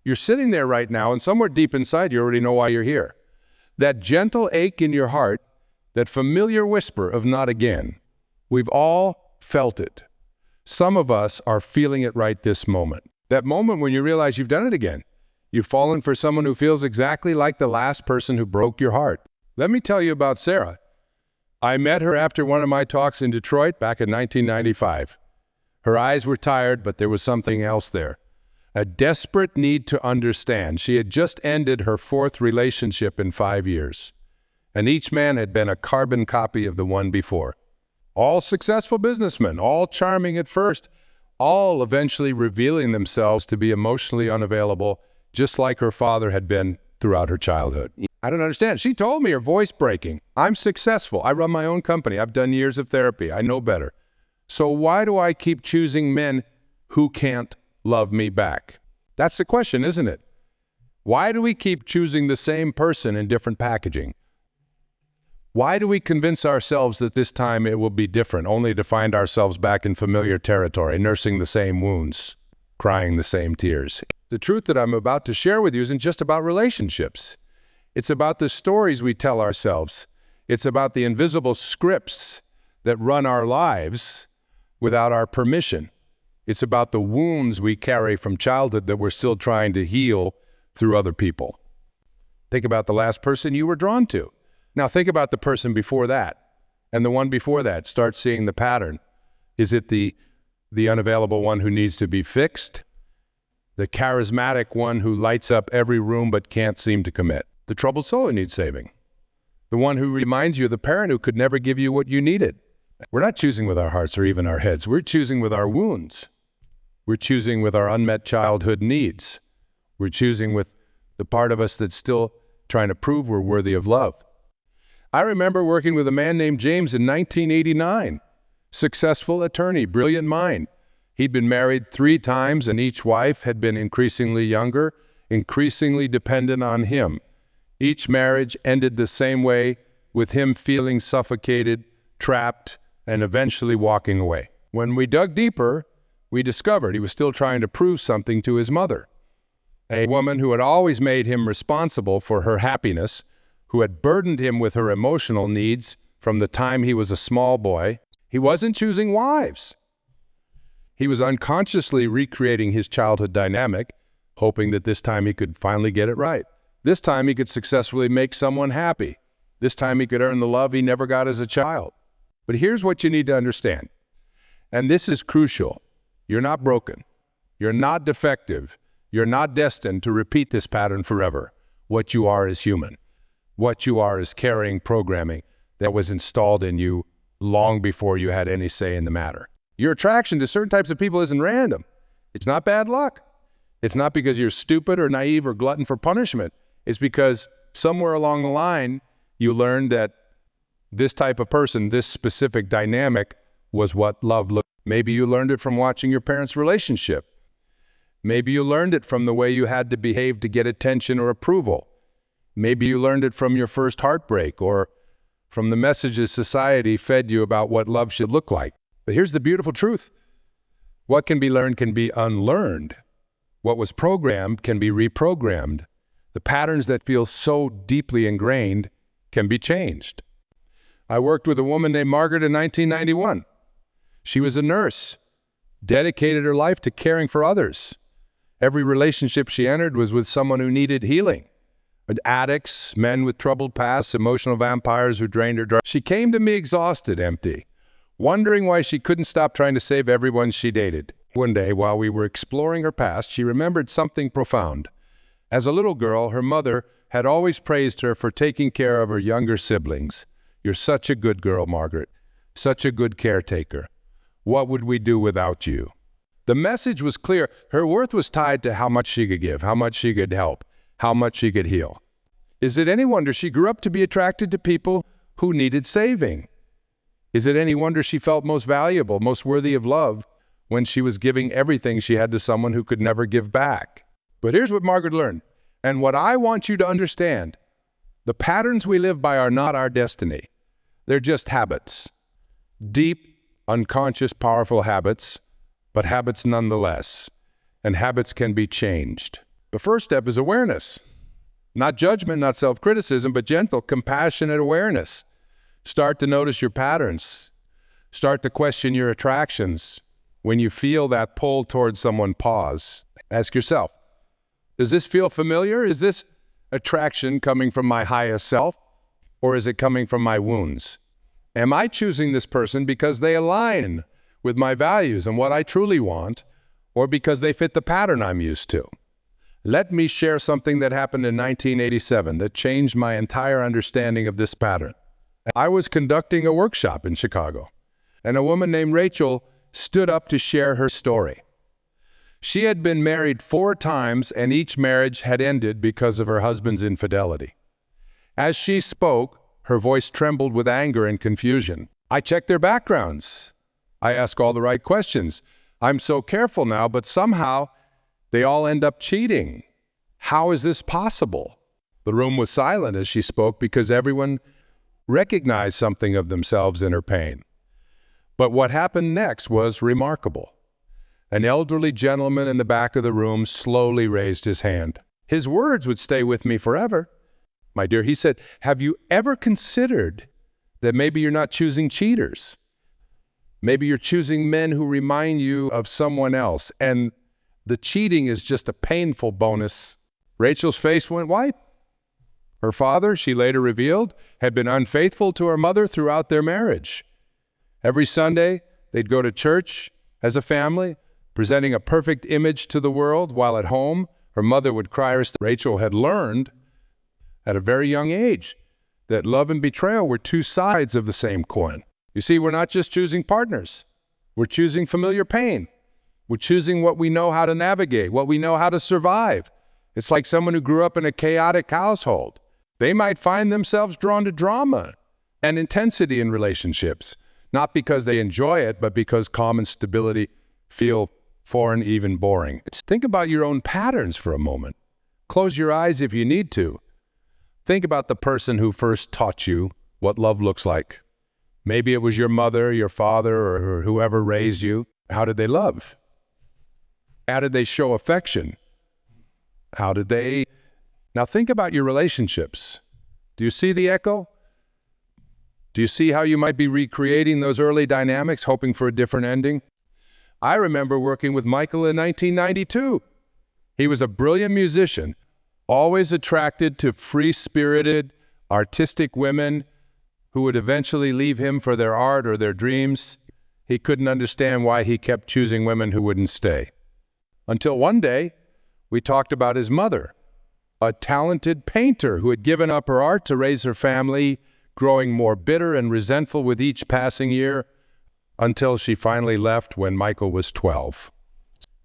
You're sitting there right now, and somewhere deep inside, you already know why you're here. That gentle ache in your heart, that familiar whisper of not again. We've all felt it. Some of us are feeling it right this moment. That moment when you realize you've done it again. You've fallen for someone who feels exactly like the last person who broke your heart. Let me tell you about Sarah. I met her after one of my talks in Detroit back in 1995. Her eyes were tired, but there was something else there. A desperate need to understand. She had just ended her 4th relationship in 5 years, and each man had been a carbon copy of the one before. All successful businessmen, all charming at first, all eventually revealing themselves to be emotionally unavailable, just like her father had been throughout her childhood. I don't understand. She told me, her voice breaking, I'm successful. I run my own company. I've done years of therapy. I know better. So why do I keep choosing men who can't love me back? That's the question, isn't it? Why do we keep choosing the same person in different packaging? Why do we convince ourselves that this time it will be different, only to find ourselves back in familiar territory, nursing the same wounds, crying the same tears? The truth that I'm about to share with you isn't just about relationships. It's about the stories we tell ourselves. It's about the invisible scripts that run our lives without our permission. It's about the wounds we carry from childhood that we're still trying to heal through other people. Think about the last person you were drawn to. Now think about the person before that, and the one before that. Start seeing the pattern. Is it the unavailable one who needs to be fixed? The charismatic one who lights up every room but can't seem to commit? The troubled soul who needs saving? The one who reminds you of the parent who could never give you what you needed? We're not choosing with our hearts or even our heads. We're choosing with our wounds. We're choosing with our unmet childhood needs. We're choosing with the part of us that's still trying to prove we're worthy of love. I remember working with a man named James in 1989. Successful attorney, brilliant mind. He'd been married 3 times, and each wife had been increasingly younger, increasingly dependent on him. Each marriage ended the same way, with him feeling suffocated, trapped, and eventually walking away. When we dug deeper, we discovered he was still trying to prove something to his mother, a woman who had always made him responsible for her happiness, who had burdened him with her emotional needs from the time he was a small boy. He wasn't choosing wives. He was unconsciously recreating his childhood dynamic, hoping that this time he could finally get it right. This time he could successfully make someone happy. This time he could earn the love he never got as a child. But here's what you need to understand, and this is crucial. You're not broken. You're not defective. You're not destined to repeat this pattern forever. What you are is human. What you are is carrying programming that was installed in you long before you had any say in the matter. Your attraction to certain types of people isn't random. It's not bad luck. It's not because you're stupid or naive or glutton for punishment. It's because somewhere along the line, you learned that this type of person, this specific dynamic, was what love looked like. Maybe you learned it from watching your parents' relationship. Maybe you learned it from the way you had to behave to get attention or approval. Maybe you learned it from your first heartbreak or from the messages society fed you about what love should look like. But here's the beautiful truth. What can be learned can be unlearned. What was programmed can be reprogrammed. The patterns that feel so deeply ingrained can be changed. I worked with a woman named Margaret in 1991. She was a nurse, dedicated her life to caring for others. Every relationship she entered was with someone who needed healing. Addicts, men with troubled pasts, emotional vampires who drained her dry. She came to me exhausted, empty, wondering why she couldn't stop trying to save everyone she dated. One day, while we were exploring her past, she remembered something profound. As a little girl, her mother had always praised her for taking care of her younger siblings. You're such a good girl, Margaret. Such a good caretaker. What would we do without you? The message was clear. Her worth was tied to how much she could give, how much she could help, how much she could heal. Is it any wonder she grew up to be attracted to people who needed saving? Is it any wonder she felt most valuable, most worthy of love when she was giving everything she had to someone who could never give back? But here's what Margaret learned, and what I want you to understand. The patterns we live by are not our destiny. They're just habits. Deep, unconscious, powerful habits, but habits nonetheless. And habits can be changed. The first step is awareness. Not judgment, not self-criticism, but gentle, compassionate awareness. Start to notice your patterns. Start to question your attractions. When you feel that pull towards someone, pause. Ask yourself, does this feel familiar? Is this attraction coming from my highest self, or is it coming from my wounds? Am I choosing this person because they align with my values and what I truly want, or because they fit the pattern I'm used to? Let me share something that happened in 1987 that changed my entire understanding of this pattern. I was conducting a workshop in Chicago, and a woman named Rachel stood up to share her story. She had been married 4 times, and each marriage had ended because of her husband's infidelity. As she spoke, her voice trembled with anger and confusion. I checked their backgrounds. I ask all the right questions. I'm so careful now, but somehow they all end up cheating. How is this possible? The room was silent as she spoke because everyone recognized something of themselves in her pain. But what happened next was remarkable. An elderly gentleman in the back of the room slowly raised his hand. His words would stay with me forever. My dear, he said, have you ever considered that maybe you're not choosing cheaters? Maybe you're choosing men who remind you of someone else, and the cheating is just a painful bonus. Rachel's face went white. Her father, she later revealed, had been unfaithful to her mother throughout their marriage. Every Sunday, they'd go to church as a family, presenting a perfect image to the world, while at home, her mother would cry her. Rachel had learned at a very young age that love and betrayal were 2 sides of the same coin. You see, we're not just choosing partners. We're choosing familiar pain. We're choosing what we know how to navigate, what we know how to survive. It's like someone who grew up in a chaotic household. They might find themselves drawn to drama and intensity in relationships, not because they enjoy it, but because calm and stability feel foreign, even boring. Think about your own patterns for a moment. Close your eyes if you need to. Think about the person who first taught you what love looks like. Maybe it was your mother, your father, or whoever raised you. How did they love? How did they show affection? How did they? Now think about your relationships. Do you see the echo? Do you see how you might be recreating those early dynamics, hoping for a different ending? I remember working with Michael in 1992. He was a brilliant musician, always attracted to free-spirited, artistic women who would eventually leave him for their art or their dreams. He couldn't understand why he kept choosing women who wouldn't stay. Until one day, we talked about his mother, a talented painter who had given up her art to raise her family, growing more bitter and resentful with each passing year, until she finally left when Michael was 12.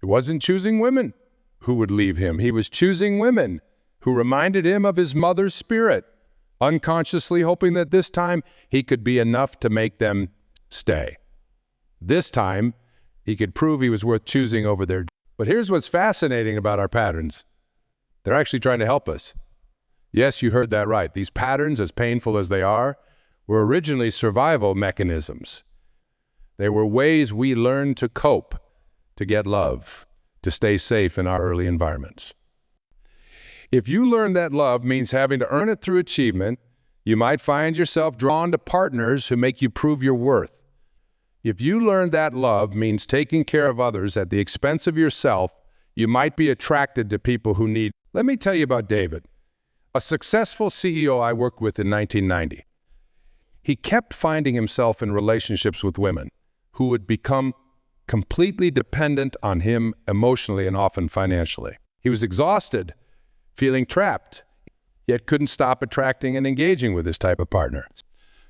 He wasn't choosing women who would leave him. He was choosing women who reminded him of his mother's spirit, unconsciously hoping that this time he could be enough to make them stay. This time, he could prove he was worth choosing over their. But here's what's fascinating about our patterns. They're actually trying to help us. Yes, you heard that right. These patterns, as painful as they are, were originally survival mechanisms. They were ways we learned to cope, to get love, to stay safe in our early environments. If you learn that love means having to earn it through achievement, you might find yourself drawn to partners who make you prove your worth. If you learn that love means taking care of others at the expense of yourself, you might be attracted to people who need. Let me tell you about David, a successful CEO I worked with in 1990. He kept finding himself in relationships with women who would become completely dependent on him emotionally and often financially. He was exhausted, feeling trapped, yet couldn't stop attracting and engaging with this type of partner.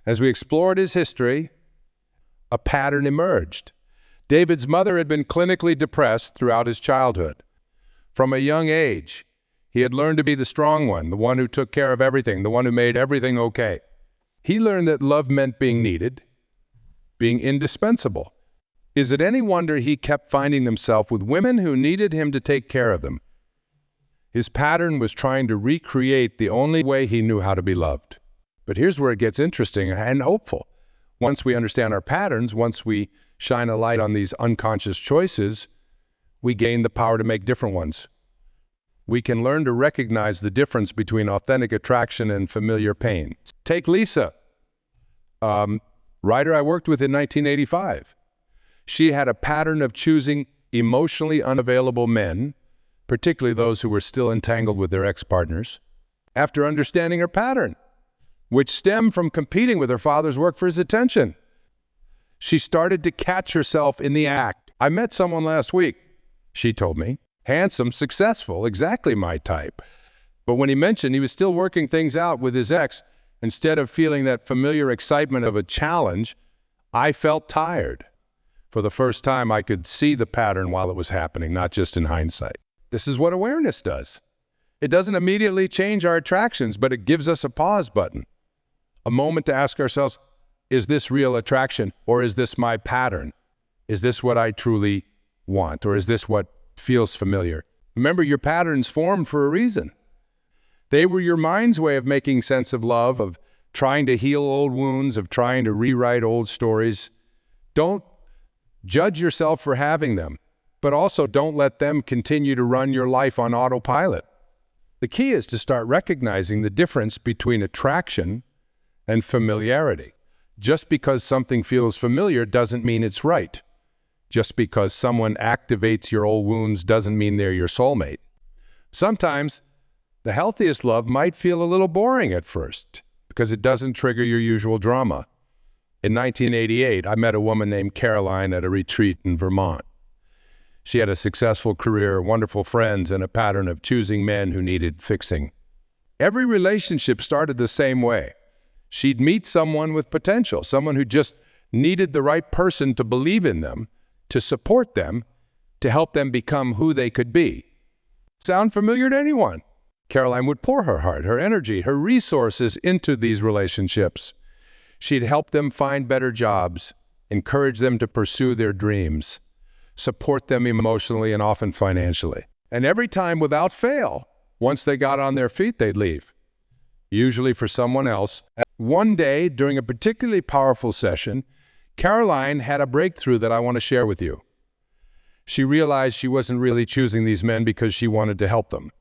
As we explored his history, a pattern emerged. David's mother had been clinically depressed throughout his childhood. From a young age, he had learned to be the strong one, the one who took care of everything, the one who made everything okay. He learned that love meant being needed, being indispensable. Is it any wonder he kept finding himself with women who needed him to take care of them? His pattern was trying to recreate the only way he knew how to be loved. But here's where it gets interesting and hopeful. Once we understand our patterns, once we shine a light on these unconscious choices, we gain the power to make different ones. we can learn to recognize the difference between authentic attraction and familiar pain. Take Lisa, writer I worked with in 1985. She had a pattern of choosing emotionally unavailable men, particularly those who were still entangled with their ex-partners, after understanding her pattern, which stemmed from competing with her father's work for his attention. She started to catch herself in the act. I met someone last week, she told me. Handsome, successful, exactly my type. But when he mentioned he was still working things out with his ex, instead of feeling that familiar excitement of a challenge, I felt tired. For the first time, I could see the pattern while it was happening, not just in hindsight. This is what awareness does. It doesn't immediately change our attractions, but it gives us a pause button. A moment to ask ourselves, is this real attraction, or is this my pattern? Is this what I truly want, or is this what feels familiar? Remember, your patterns formed for a reason. They were your mind's way of making sense of love, of trying to heal old wounds, of trying to rewrite old stories. Don't judge yourself for having them, but also don't let them continue to run your life on autopilot. The key is to start recognizing the difference between attraction and familiarity. Just because something feels familiar doesn't mean it's right. Just because someone activates your old wounds doesn't mean they're your soulmate. Sometimes the healthiest love might feel a little boring at first because it doesn't trigger your usual drama. In 1988, I met a woman named Caroline at a retreat in Vermont. She had a successful career, wonderful friends, and a pattern of choosing men who needed fixing. Every relationship started the same way. She'd meet someone with potential, someone who just needed the right person to believe in them, to support them, to help them become who they could be. Sound familiar to anyone? Caroline would pour her heart, her energy, her resources into these relationships. She'd help them find better jobs, encourage them to pursue their dreams, support them emotionally and often financially. And every time, without fail, once they got on their feet, they'd leave, usually for someone else. One day, during a particularly powerful session, Caroline had a breakthrough that I want to share with you. She realized she wasn't really choosing these men because she wanted to help them.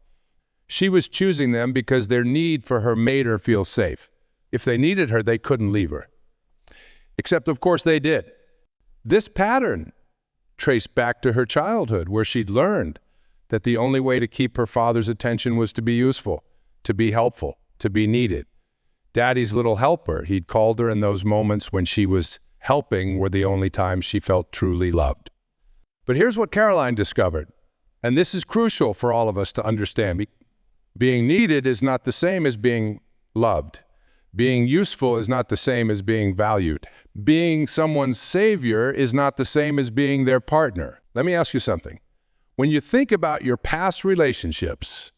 She was choosing them because their need for her made her feel safe. If they needed her, they couldn't leave her. Except, of course, they did. This pattern traced back to her childhood, where she'd learned that the only way to keep her father's attention was to be useful, to be helpful, to be needed. Daddy's little helper, he'd called her, in those moments when she was helping were the only times she felt truly loved. But here's what Caroline discovered, and this is crucial for all of us to understand. Being needed is not the same as being loved. Being useful is not the same as being valued. Being someone's savior is not the same as being their partner. Let me ask you something. When you think about your past relationships,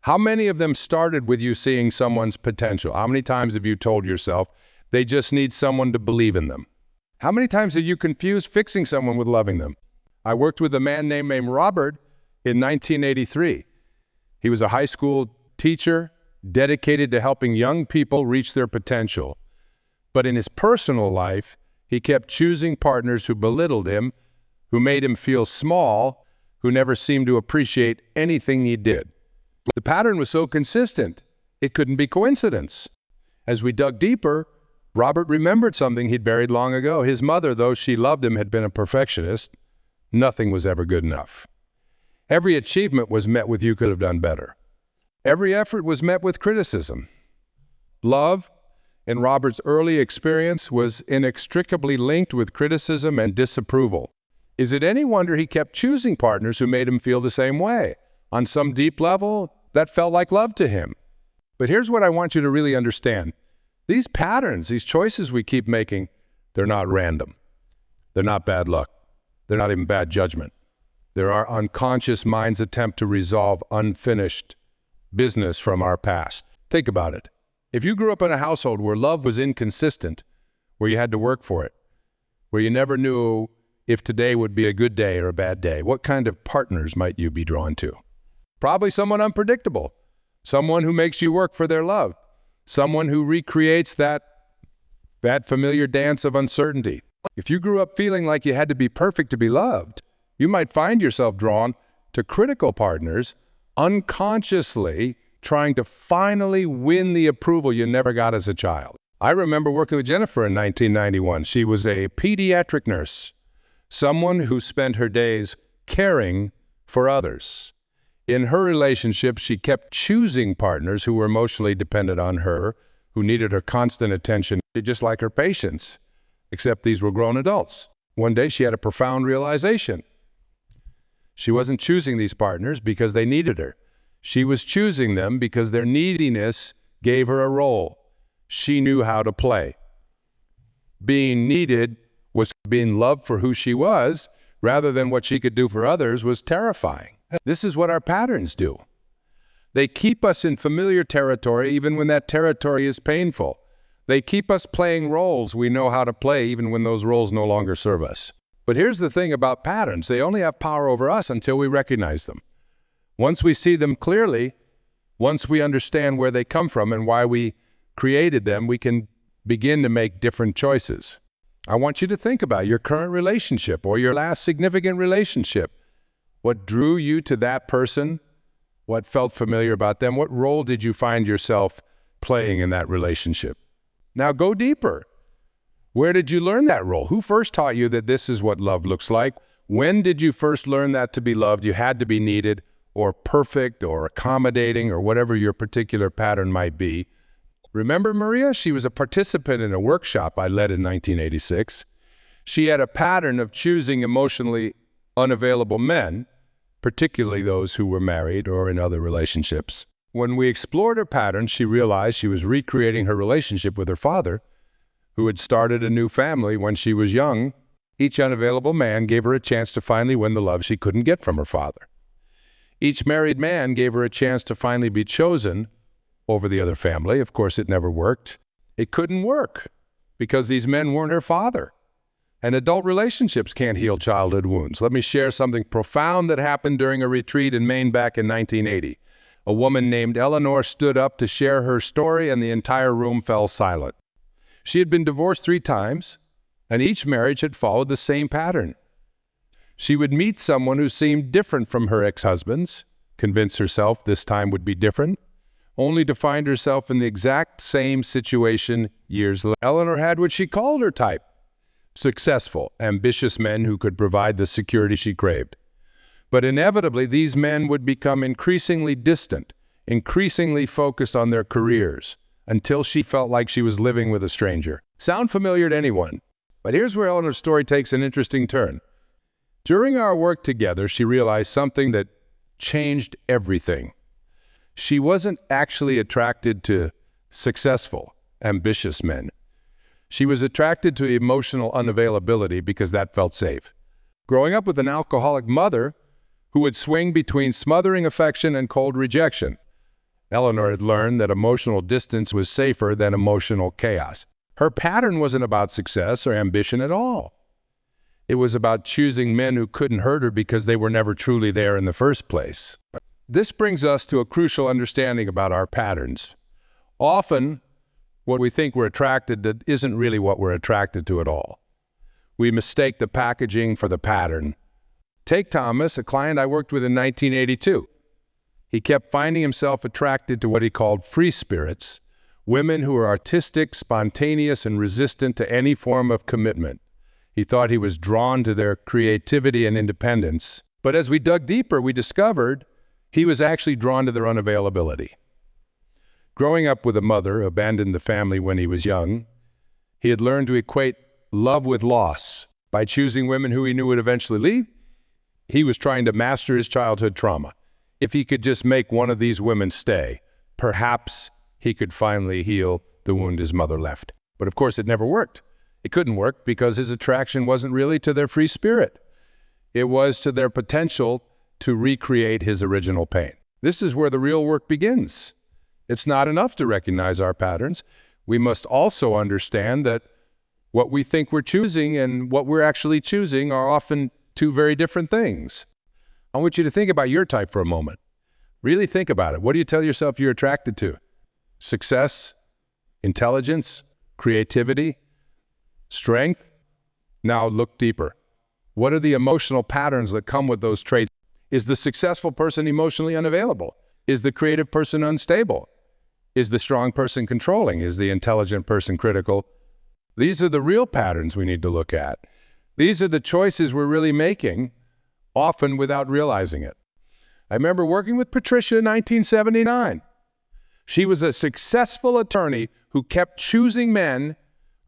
how many of them started with you seeing someone's potential? How many times have you told yourself they just need someone to believe in them? How many times have you confused fixing someone with loving them? I worked with a man named Robert in 1983. He was a high school teacher dedicated to helping young people reach their potential. But in his personal life, he kept choosing partners who belittled him, who made him feel small, who never seemed to appreciate anything he did. The pattern was so consistent, it couldn't be coincidence. As we dug deeper, Robert remembered something he'd buried long ago. His mother, though she loved him, had been a perfectionist. Nothing was ever good enough. Every achievement was met with "you could have done better." Every effort was met with criticism. Love, in Robert's early experience, was inextricably linked with criticism and disapproval. Is it any wonder he kept choosing partners who made him feel the same way? On some deep level, that felt like love to him. But here's what I want you to really understand. These patterns, these choices we keep making, they're not random. They're not bad luck. They're not even bad judgment. They're our unconscious mind's attempt to resolve unfinished business from our past. Think about it. If you grew up in a household where love was inconsistent, where you had to work for it, where you never knew if today would be a good day or a bad day, what kind of partners might you be drawn to? Probably someone unpredictable, someone who makes you work for their love, someone who recreates that familiar dance of uncertainty. If you grew up feeling like you had to be perfect to be loved, you might find yourself drawn to critical partners, unconsciously trying to finally win the approval you never got as a child. I remember working with Jennifer in 1991. She was a pediatric nurse, someone who spent her days caring for others. In her relationship, she kept choosing partners who were emotionally dependent on her, who needed her constant attention, just like her patients, except these were grown adults. One day, she had a profound realization. She wasn't choosing these partners because they needed her. She was choosing them because their neediness gave her a role. She knew how to play. Being needed was being loved for who she was, rather than what she could do for others, was terrifying. This is what our patterns do. They keep us in familiar territory even when that territory is painful. They keep us playing roles we know how to play even when those roles no longer serve us. But here's the thing about patterns. They only have power over us until we recognize them. Once we see them clearly, once we understand where they come from and why we created them, we can begin to make different choices. I want you to think about your current relationship or your last significant relationship. What drew you to that person? What felt familiar about them? What role did you find yourself playing in that relationship? Now go deeper. Where did you learn that role? Who first taught you that this is what love looks like? When did you first learn that to be loved, you had to be needed or perfect or accommodating or whatever your particular pattern might be? Remember Maria? She was a participant in a workshop I led in 1986. She had a pattern of choosing emotionally unavailable men, particularly those who were married or in other relationships. When we explored her pattern, she realized she was recreating her relationship with her father, who had started a new family when she was young. Each unavailable man gave her a chance to finally win the love she couldn't get from her father. Each married man gave her a chance to finally be chosen over the other family. Of course, it never worked. It couldn't work because these men weren't her father. And adult relationships can't heal childhood wounds. Let me share something profound that happened during a retreat in Maine back in 1980. A woman named Eleanor stood up to share her story, and the entire room fell silent. She had been divorced 3 times, and each marriage had followed the same pattern. She would meet someone who seemed different from her ex-husbands, convince herself this time would be different, only to find herself in the exact same situation years later. Eleanor had what she called her type: successful, ambitious men who could provide the security she craved. But inevitably, these men would become increasingly distant, increasingly focused on their careers, until she felt like she was living with a stranger. Sound familiar to anyone? But here's where Eleanor's story takes an interesting turn. During our work together, she realized something that changed everything. She wasn't actually attracted to successful, ambitious men. She was attracted to emotional unavailability because that felt safe. Growing up with an alcoholic mother who would swing between smothering affection and cold rejection, Eleanor had learned that emotional distance was safer than emotional chaos. Her pattern wasn't about success or ambition at all. It was about choosing men who couldn't hurt her because they were never truly there in the first place. This brings us to a crucial understanding about our patterns. Often, what we think we're attracted to isn't really what we're attracted to at all. We mistake the packaging for the pattern. Take Thomas, a client I worked with in 1982. He kept finding himself attracted to what he called free spirits, women who are artistic, spontaneous, and resistant to any form of commitment. He thought he was drawn to their creativity and independence. But as we dug deeper, we discovered he was actually drawn to their unavailability. Growing up with a mother who abandoned the family when he was young, he had learned to equate love with loss. By choosing women who he knew would eventually leave, he was trying to master his childhood trauma. If he could just make one of these women stay, perhaps he could finally heal the wound his mother left. But of course, it never worked. It couldn't work because his attraction wasn't really to their free spirit. It was to their potential to recreate his original pain. This is where the real work begins. It's not enough to recognize our patterns. We must also understand that what we think we're choosing and what we're actually choosing are often 2 very different things. I want you to think about your type for a moment. Really think about it. What do you tell yourself you're attracted to? Success, intelligence, creativity, strength? Now look deeper. What are the emotional patterns that come with those traits? Is the successful person emotionally unavailable? Is the creative person unstable? Is the strong person controlling? Is the intelligent person critical? These are the real patterns we need to look at. These are the choices we're really making, often without realizing it. I remember working with Patricia in 1979. She was a successful attorney who kept choosing men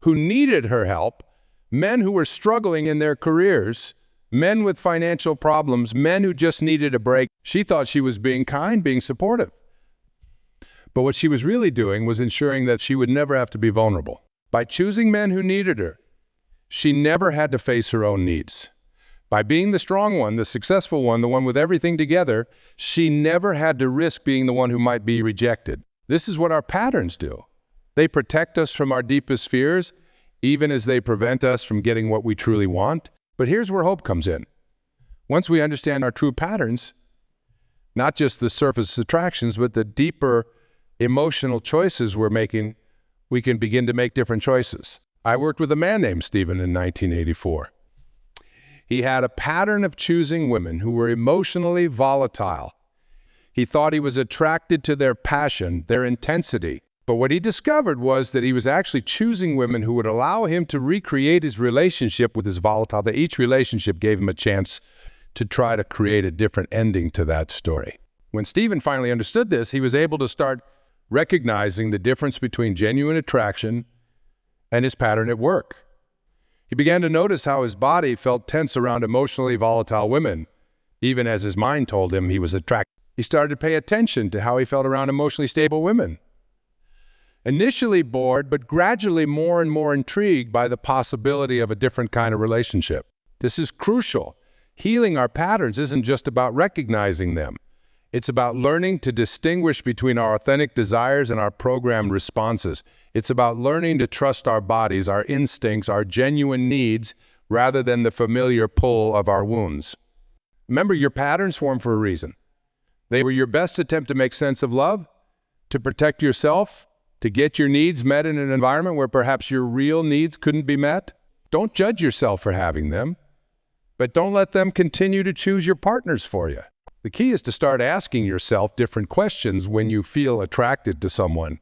who needed her help, men who were struggling in their careers, men with financial problems, men who just needed a break. She thought she was being kind, being supportive. But what she was really doing was ensuring that she would never have to be vulnerable. By choosing men who needed her, she never had to face her own needs. By being the strong one, the successful one, the one with everything together, she never had to risk being the one who might be rejected. This is what our patterns do. They protect us from our deepest fears, even as they prevent us from getting what we truly want. But here's where hope comes in. Once we understand our true patterns, not just the surface attractions, but the deeper emotional choices we're making, we can begin to make different choices. I worked with a man named Stephen in 1984. He had a pattern of choosing women who were emotionally volatile. He thought he was attracted to their passion, their intensity. But what he discovered was that he was actually choosing women who would allow him to recreate his relationship with his volatile, that each relationship gave him a chance to try to create a different ending to that story. When Stephen finally understood this, he was able to start recognizing the difference between genuine attraction and his pattern at work. He began to notice how his body felt tense around emotionally volatile women, even as his mind told him he was attracted. He started to pay attention to how he felt around emotionally stable women. Initially bored, but gradually more and more intrigued by the possibility of a different kind of relationship. This is crucial. Healing our patterns isn't just about recognizing them. It's about learning to distinguish between our authentic desires and our programmed responses. It's about learning to trust our bodies, our instincts, our genuine needs, rather than the familiar pull of our wounds. Remember, your patterns form for a reason. They were your best attempt to make sense of love, to protect yourself, to get your needs met in an environment where perhaps your real needs couldn't be met. Don't judge yourself for having them, but don't let them continue to choose your partners for you. The key is to start asking yourself different questions when you feel attracted to someone.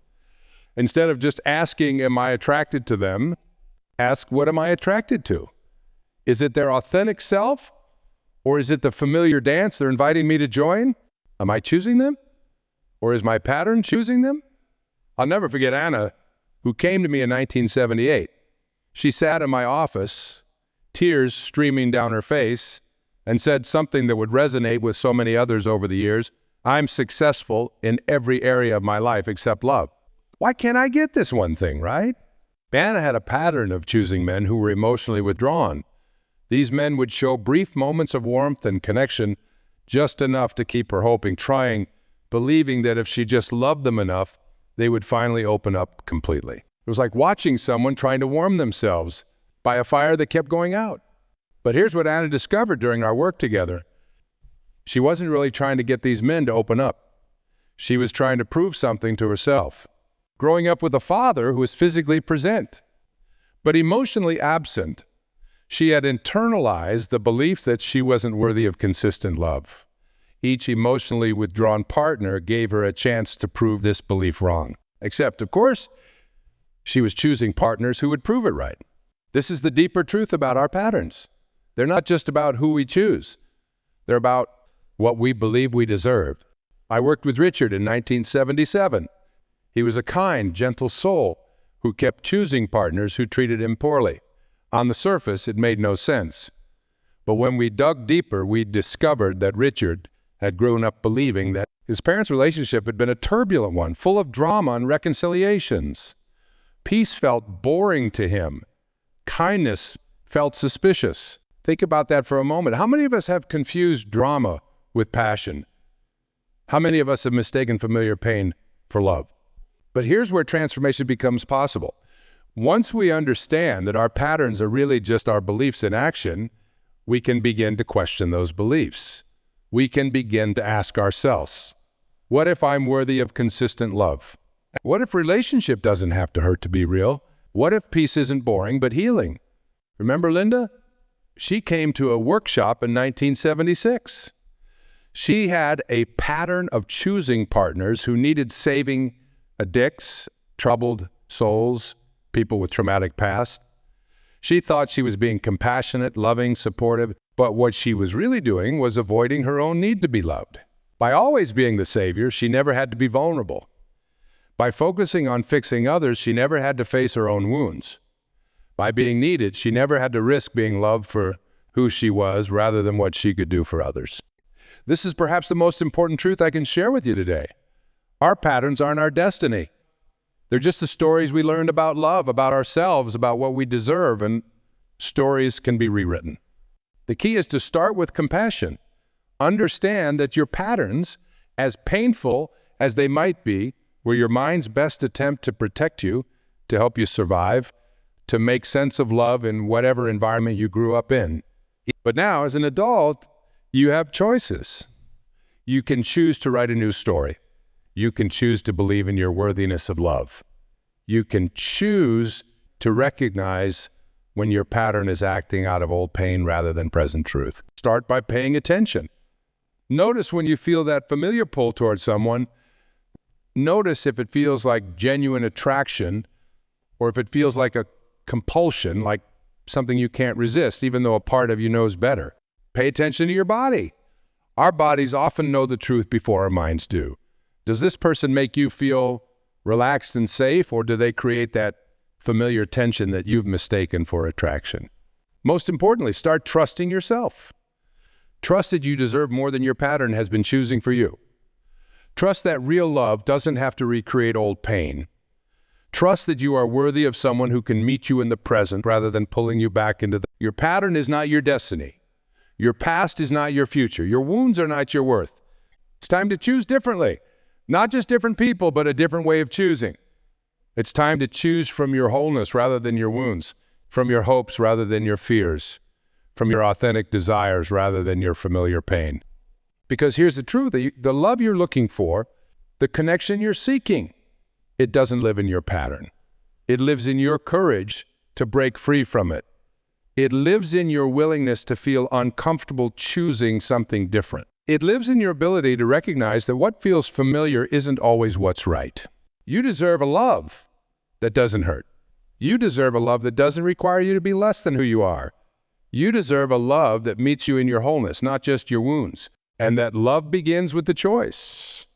Instead of just asking, am I attracted to them? Ask, what am I attracted to? Is it their authentic self? Or is it the familiar dance they're inviting me to join? Am I choosing them? Or is my pattern choosing them? I'll never forget Anna, who came to me in 1978. She sat in my office, tears streaming down her face, and said something that would resonate with so many others over the years. I'm successful in every area of my life except love. Why can't I get this one thing, right? Anna had a pattern of choosing men who were emotionally withdrawn. These men would show brief moments of warmth and connection, just enough to keep her hoping, trying, believing that if she just loved them enough, they would finally open up completely. It was like watching someone trying to warm themselves by a fire that kept going out. But here's what Anna discovered during our work together. She wasn't really trying to get these men to open up. She was trying to prove something to herself. Growing up with a father who was physically present, but emotionally absent, she had internalized the belief that she wasn't worthy of consistent love. Each emotionally withdrawn partner gave her a chance to prove this belief wrong. Except, of course, she was choosing partners who would prove it right. This is the deeper truth about our patterns. They're not just about who we choose. They're about what we believe we deserve. I worked with Richard in 1977. He was a kind, gentle soul who kept choosing partners who treated him poorly. On the surface, it made no sense. But when we dug deeper, we discovered that Richard had grown up believing that his parents' relationship had been a turbulent one, full of drama and reconciliations. Peace felt boring to him. Kindness felt suspicious. Think about that for a moment. How many of us have confused drama with passion? How many of us have mistaken familiar pain for love? But here's where transformation becomes possible. Once we understand that our patterns are really just our beliefs in action, we can begin to question those beliefs. We can begin to ask ourselves, what if I'm worthy of consistent love? What if relationship doesn't have to hurt to be real? What if peace isn't boring but healing? Remember Linda? She came to a workshop in 1976. She had a pattern of choosing partners who needed saving: addicts, troubled souls, people with traumatic past. She thought she was being compassionate, loving, supportive, but what she was really doing was avoiding her own need to be loved. By always being the savior, she never had to be vulnerable. By focusing on fixing others, she never had to face her own wounds. By being needed, she never had to risk being loved for who she was rather than what she could do for others. This is perhaps the most important truth I can share with you today. Our patterns aren't our destiny. They're just the stories we learned about love, about ourselves, about what we deserve, and stories can be rewritten. The key is to start with compassion. Understand that your patterns, as painful as they might be, were your mind's best attempt to protect you, to help you survive, to make sense of love in whatever environment you grew up in. But now, as an adult, you have choices. You can choose to write a new story. You can choose to believe in your worthiness of love. You can choose to recognize when your pattern is acting out of old pain rather than present truth. Start by paying attention. Notice when you feel that familiar pull towards someone. Notice if it feels like genuine attraction or if it feels like a compulsion, like something you can't resist, even though a part of you knows better. Pay attention to your body. Our bodies often know the truth before our minds do. Does this person make you feel relaxed and safe, or do they create that familiar tension that you've mistaken for attraction? Most importantly, start trusting yourself. Trust that you deserve more than your pattern has been choosing for you. Trust that real love doesn't have to recreate old pain. Trust that you are worthy of someone who can meet you in the present rather than pulling you back into the... Your pattern is not your destiny. Your past is not your future. Your wounds are not your worth. It's time to choose differently. Not just different people, but a different way of choosing. It's time to choose from your wholeness rather than your wounds, from your hopes rather than your fears, from your authentic desires rather than your familiar pain. Because here's the truth, the love you're looking for, the connection you're seeking, it doesn't live in your pattern. It lives in your courage to break free from it. It lives in your willingness to feel uncomfortable choosing something different. It lives in your ability to recognize that what feels familiar isn't always what's right. You deserve a love that doesn't hurt. You deserve a love that doesn't require you to be less than who you are. You deserve a love that meets you in your wholeness, not just your wounds. And that love begins with the choice.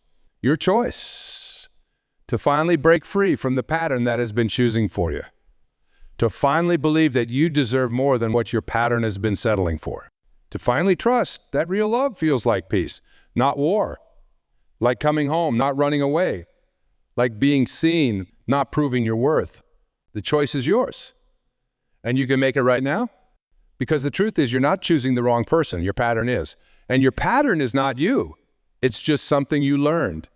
Your choice to finally break free from the pattern that has been choosing for you. To finally believe that you deserve more than what your pattern has been settling for. To finally trust that real love feels like peace, not war. Like coming home, not running away. Like being seen, not proving your worth. The choice is yours. And you can make it right now. Because the truth is, you're not choosing the wrong person. Your pattern is. And your pattern is not you. It's just something you learned.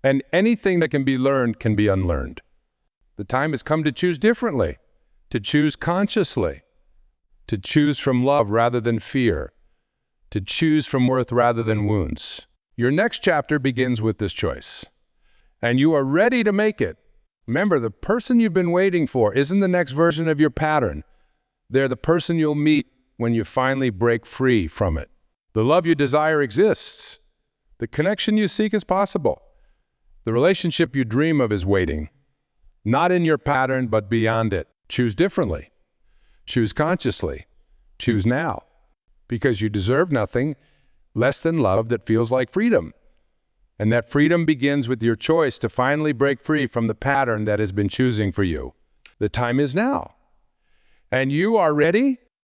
And anything that can be learned can be unlearned. The time has come to choose differently. To choose consciously. To choose from love rather than fear. To choose from worth rather than wounds. Your next chapter begins with this choice. And you are ready to make it. Remember, the person you've been waiting for isn't the next version of your pattern. They're the person you'll meet when you finally break free from it. The love you desire exists. The connection you seek is possible. The relationship you dream of is waiting. Not in your pattern, but beyond it. Choose differently. Choose consciously. Choose now. Because you deserve nothing less than love that feels like freedom. And that freedom begins with your choice to finally break free from the pattern that has been choosing for you. The time is now. And you are ready